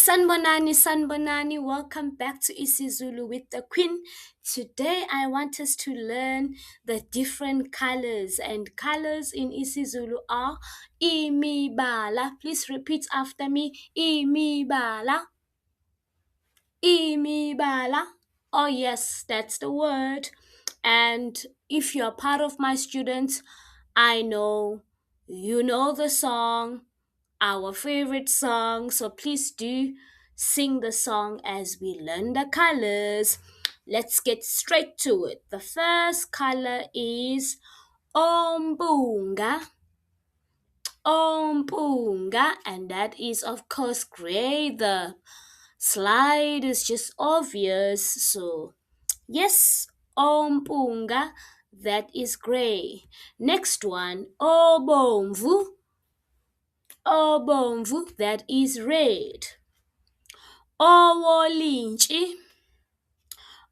Sanbonani, Sanbonani, welcome back to IsiZulu with the Queen. Today I want us to learn the different colors, and colors in IsiZulu are Imibala. Please repeat after me. Imibala. Imibala. Oh yes, that's the word. And if you're part of my students, I know you know the song, our favorite song. So please do sing the song as we learn the colors. Let's get straight to it. The first color is ombunga. Ombunga, and that is of course gray. The slide is just obvious. So yes, ombunga, that is gray. Next one, obomvu. Obomvu, that is red. Owolintshi.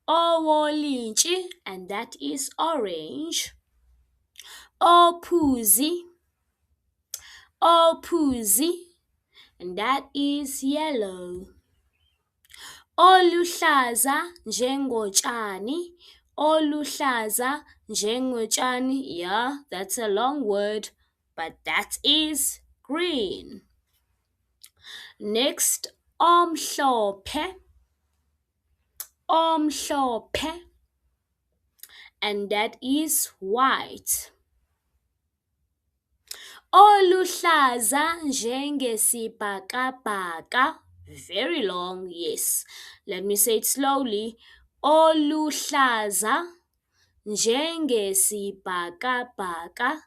Owolintshi, and that is orange. Ophuzi. Ophuzi, and that is yellow. Oluhlaza njengotshani. Oluhlaza njengotshani. Yeah, that's a long word, but that is green. Next, omhlophe. Omhlophe, and that is white. Oluhlaza njengesibhakabhaka. Very long, yes. Let me say it slowly. Oluhlaza njengesibhakabhaka.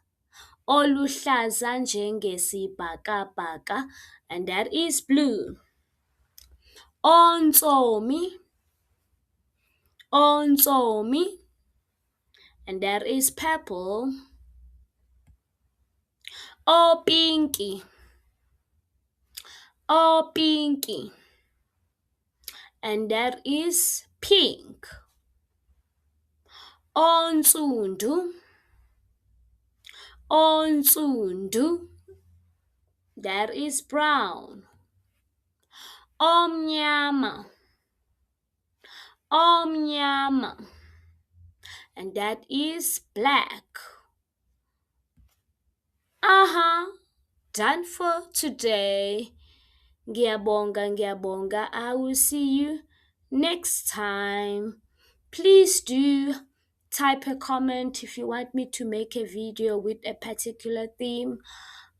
Oluhlaza njengesibhakabhaka, and that is blue. Ontsomi. Ontsomi, and that is purple. Opinki. Opinki, and that is pink. Onsundu. Onsundu, that is brown. Omnyama. Omnyama, and that is black. Done for today. Ngiyabonga, ngiyabonga. I will see you next time. Please do type a comment if you want me to make a video with a particular theme.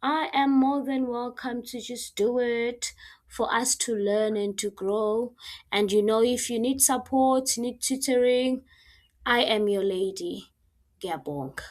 I am more than welcome to just do it for us to learn and to grow. And if you need support, need tutoring, I am your lady. Ngiyabonga.